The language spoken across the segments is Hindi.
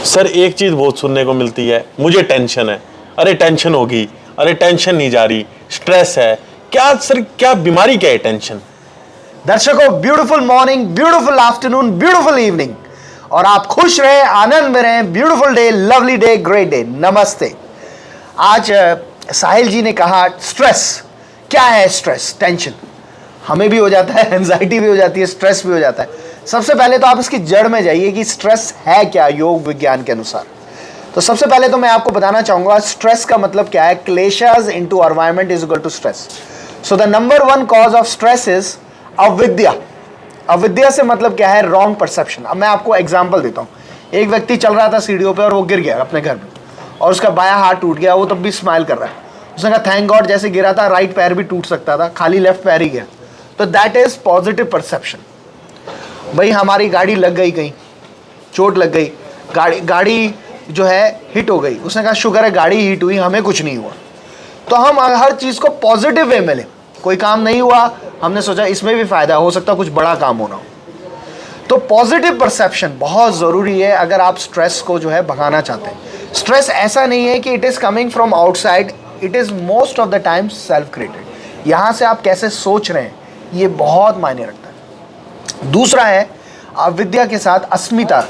सर एक चीज बहुत सुनने को मिलती है, मुझे टेंशन है, अरे टेंशन होगी, अरे टेंशन नहीं जा रही, स्ट्रेस है। क्या सर, क्या बीमारी, क्या है टेंशन? दर्शकों, beautiful morning, beautiful afternoon, beautiful evening, और आप खुश रहे, आनंद में रहें। Beautiful day, lovely day, great day, नमस्ते। आज साहिल जी ने कहा स्ट्रेस क्या है। स्ट्रेस, टेंशन हमें भी हो जाता है, एंजाइटी भी हो जाती है, स्ट्रेस भी हो जाता है। सबसे पहले तो आप इसकी जड़ में जाइए कि स्ट्रेस है क्या योग विज्ञान के अनुसार। तो सबसे पहले तो मैं आपको बताना चाहूंगा स्ट्रेस का मतलब क्या है। Clashes into environment is equal to stress. So the number one cause of stress is अविद्या। अविद्या से मतलब क्या है? Wrong perception. अब मैं आपको एग्जांपल देता हूँ। एक व्यक्ति चल रहा था सीढ़ियों पे और वो गिर गया अपने घर में, और उसका बायां हाथ टूट गया। वो तब भी स्माइल कर रहा है। उसने कहा थैंक गॉड, जैसे गिरा था राइट पैर भी टूट सकता था, खाली लेफ्ट पैर ही गया। तो दैट इज पॉजिटिव परसेप्शन। भाई हमारी गाड़ी लग गई, कहीं चोट लग गई, गाड़ी जो है हिट हो गई। उसने कहा शुक्र है गाड़ी हिट हुई, हमें कुछ नहीं हुआ। तो हम हर चीज़ को पॉजिटिव वे में लें। कोई काम नहीं हुआ, हमने सोचा इसमें भी फायदा हो सकता, कुछ बड़ा काम होना हो। तो पॉजिटिव परसेप्शन बहुत ज़रूरी है अगर आप स्ट्रेस को जो है भगाना चाहते हैं। स्ट्रेस ऐसा नहीं है कि it is coming from outside, it is most of the time self created. यहाँ से आप कैसे सोच रहे हैं ये बहुत मायने रखता है। दूसरा है अविद्या के साथ अस्मिता,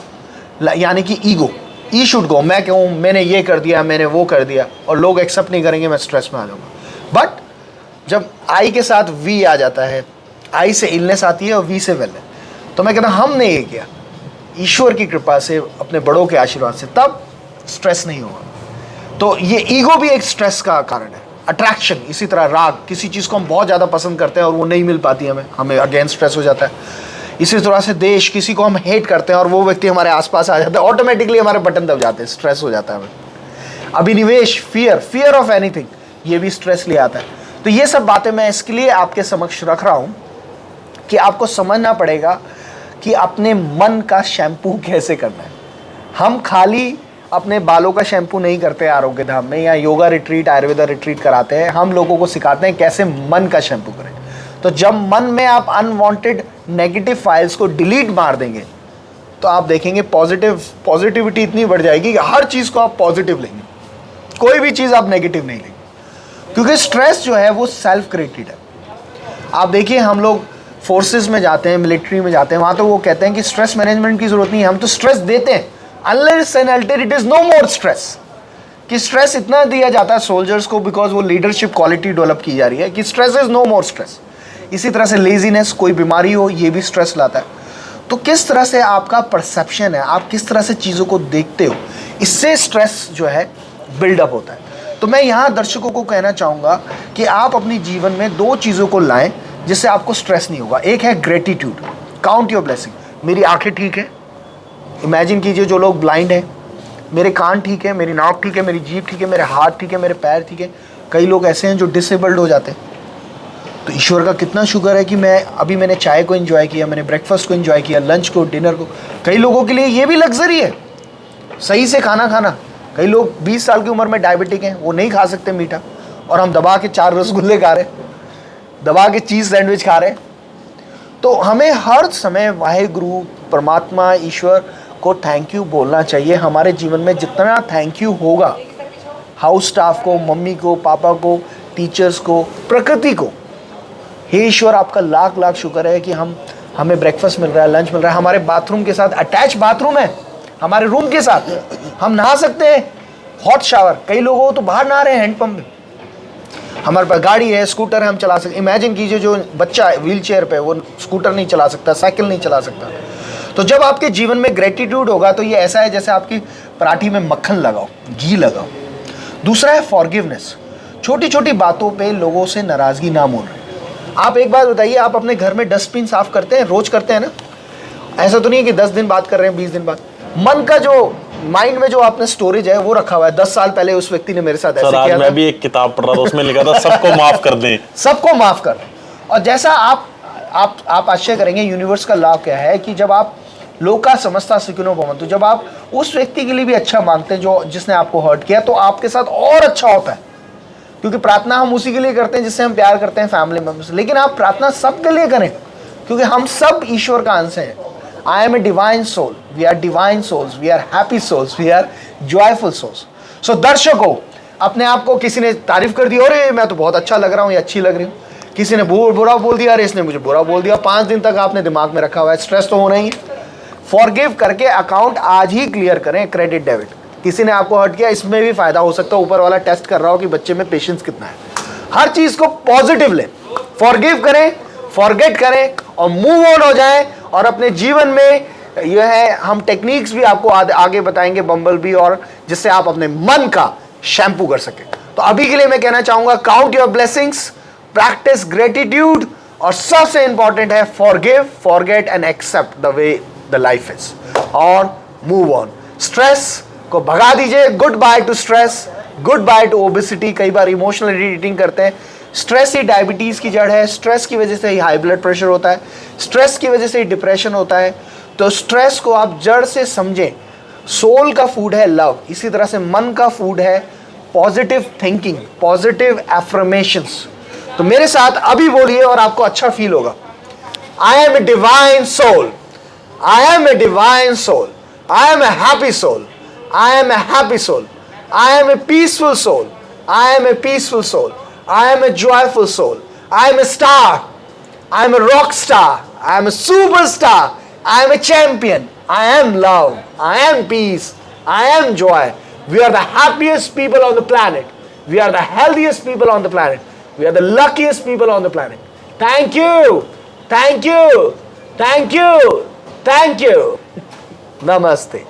यानी कि ईगो। ई शुड गो, मैं कहूँ मैंने ये कर दिया, मैंने वो कर दिया, और लोग एक्सेप्ट नहीं करेंगे, मैं स्ट्रेस में आ जाऊँगा। बट जब आई के साथ वी आ जाता है, आई से इलनेस आती है और वी से वेलनेस, तो मैं कहता हमने ये किया ईश्वर की कृपा से, अपने बड़ों के आशीर्वाद से, तब स्ट्रेस नहीं होगा। तो ये ईगो भी एक स्ट्रेस का कारण है। अट्रैक्शन, इसी तरह राग, किसी चीज़ को हम बहुत ज़्यादा पसंद करते हैं और वो नहीं मिल पाती हमें अगेन स्ट्रेस हो जाता है। इसी तरह से देश, किसी को हम हेट करते हैं और वो व्यक्ति हमारे आसपास आ जाता है, ऑटोमेटिकली हमारे बटन दब जाते हैं, स्ट्रेस हो जाता है हमें। अभिनिवेश, फियर ऑफ एनीथिंग, ये भी स्ट्रेस ले आता है। तो ये सब बातें मैं इसके लिए आपके समक्ष रख रहा हूँ कि आपको समझना पड़ेगा कि अपने मन का शैम्पू कैसे करना है। हम खाली अपने बालों का शैम्पू नहीं करते आरोग्य धाम में, या योगा रिट्रीट, आयुर्वेदा रिट्रीट कराते हैं। हम लोगों को सिखाते हैं कैसे मन का शैम्पू करें। तो जब मन में आप अनवांटेड नेगेटिव फाइल्स को डिलीट मार देंगे तो आप देखेंगे पॉजिटिविटी इतनी बढ़ जाएगी कि हर चीज़ को आप पॉजिटिव लेंगे, कोई भी चीज़ आप नेगेटिव नहीं लेंगे। क्योंकि स्ट्रेस जो है वो सेल्फ क्रिएटेड है। आप देखिए हम लोग फोर्सेस में जाते हैं, मिलिट्री में जाते हैं, वहाँ तो वो कहते हैं कि स्ट्रेस मैनेजमेंट की ज़रूरत नहीं है, हम तो स्ट्रेस देते हैं। Unless and until it is no more stress, कि स्ट्रेस इतना दिया जाता है सोल्जर्स को बिकॉज वो लीडरशिप क्वालिटी डेवलप की जा रही है कि stress is no more stress. इसी तरह से लेजीनेस, कोई बीमारी हो, ये भी स्ट्रेस लाता है। तो किस तरह से आपका परसेप्शन है, आप किस तरह से चीज़ों को देखते हो, इससे स्ट्रेस जो है बिल्डअप होता है। तो मैं यहाँ दर्शकों को कहना चाहूँगा कि आप अपनी जीवन में दो चीज़ों को लाएं जिससे आपको स्ट्रेस नहीं होगा। एक है ग्रेटिट्यूड, काउंट योर ब्लेसिंग। मेरी आंखें ठीक है, इमेजिन कीजिए जो लोग ब्लाइंड हैं, मेरे कान ठीक है, मेरी नाक ठीक है, मेरी जीभ ठीक है, मेरे हाथ ठीक है, मेरे पैर ठीक है। कई लोग ऐसे हैं जो डिसेबल्ड हो जाते हैं। तो ईश्वर का कितना शुक्र है कि मैंने चाय को एंजॉय किया, मैंने ब्रेकफास्ट को एंजॉय किया, लंच को, डिनर को। कई लोगों के लिए ये भी लग्जरी है सही से खाना खाना। कई लोग 20 साल की उम्र में डायबिटिक हैं, वो नहीं खा सकते मीठा, और हम दबा के 4 रसगुल्ले खा रहे, दबा के चीज़ सैंडविच खा रहे। तो हमें हर समय वाहेगुरु, परमात्मा, ईश्वर को थैंक यू बोलना चाहिए। हमारे जीवन में जितना थैंक यू होगा, हाउस स्टाफ को, मम्मी को, पापा को, टीचर्स को, प्रकृति को, हे ईश्वर आपका लाख लाख शुक्र है कि हमें ब्रेकफास्ट मिल रहा है, लंच मिल रहा है, हमारे बाथरूम के साथ अटैच बाथरूम है, हमारे रूम के साथ हम नहा सकते हैं, हॉट शावर। कई लोगों को तो बाहर नहा रहे हैं हैंडपम्प में। हमारे पास गाड़ी है, स्कूटर है, हम चला सकते। इमेजिन कीजिए जो बच्चा है व्हील चेयर पे, वो स्कूटर नहीं चला सकता, साइकिल नहीं चला सकता। तो जब आपके जीवन में ग्रेटिट्यूड होगा तो ये ऐसा है जैसे आपकी पराठी में मक्खन लगाओ, घी लगाओ। दूसरा है फॉरगिवनेस, छोटी छोटी बातों पे लोगों से नाराज़गी ना मोल रहे। आप एक बात बताइए, आप अपने घर में डस्टबिन साफ करते हैं, रोज करते हैं ना? ऐसा तो नहीं है कि 10 दिन बाद कर रहे हैं, 20 दिन बाद। मन का जो माइंड में जो आपने स्टोरेज है वो रखा हुआ है। 10 साल पहले उस व्यक्ति ने मेरे साथ ऐसे किया था। मैं भी एक किताब पढ़ रहा था, उसमें लिखा था सबको माफ कर दें, सबको माफ कर दें। और जैसा आप आश्चर्य करेंगे, यूनिवर्स का लॉ क्या है कि जब आप लोका समस्ता सुखिनो भवन्तु, जब आप उस व्यक्ति के लिए भी अच्छा मांगते हैं जिसने आपको हर्ट किया, तो आपके साथ और अच्छा होता है। क्योंकि प्रार्थना हम उसी के लिए करते हैं जिससे हम प्यार करते हैं, फैमिली मेंबर्स। लेकिन आप प्रार्थना सबके लिए करें, क्योंकि हम सब ईश्वर का अंश हैं। I am a divine soul. We are divine souls. We are happy souls. We are joyful souls. So दर्शकों, अपने आप को किसी ने तारीफ कर दी, अरे मैं तो बहुत अच्छा लग रहा हूँ या अच्छी लग रही हूँ, किसी ने बुरा बोल दिया, अरे इसने मुझे बुरा बोल दिया, 5 दिन तक आपने दिमाग में रखा हुआ है, स्ट्रेस तो होना ही है। फॉरगिव करके अकाउंट आज ही क्लियर करें, क्रेडिट डेबिट। किसी ने आपको हर्ट किया, इसमें भी फायदा हो सकता है, ऊपर वाला टेस्ट कर रहा हो कि बच्चे में पेशेंस कितना है। हर चीज को पॉजिटिव लें, फॉरगिव करें, फॉरगेट करें और मूव ऑन हो जाएं। और अपने जीवन में यह है, हम टेक्निक्स भी आपको आगे बताएंगे बम्बल बी, और जिससे आप अपने मन का शैम्पू कर सके। तो अभी के लिए मैं कहना चाहूंगा, count your blessings, practice gratitude, और सबसे इंपॉर्टेंट है forgive, forget and accept the way the life is, और मूव ऑन। स्ट्रेस को भगा दीजिए, good bye to stress, good bye to obesity. कई बार इमोशनल ईटिंग करते हैं, स्ट्रेस ही डायबिटीज की जड़ है, स्ट्रेस की वजह से ही हाई ब्लड प्रेशर होता है, स्ट्रेस की वजह से ही डिप्रेशन होता है। तो स्ट्रेस को आप जड़ से समझें। सोल का फूड है लव, इसी तरह से मन का फूड है पॉजिटिव थिंकिंग, पॉजिटिव एफर्मेशंस। तो मेरे साथ अभी बोलिए और आपको अच्छा फील होगा। I am a divine soul, I am a divine soul, I am a happy soul, I am a happy soul, I am a peaceful soul, I am a peaceful soul, I am a joyful soul. I am a star. I am a rock star. I am a superstar. I am a champion. I am love. I am peace. I am joy. We are the happiest people on the planet. We are the healthiest people on the planet. We are the luckiest people on the planet. Thank you. Thank you. Thank you. Thank you. Namaste.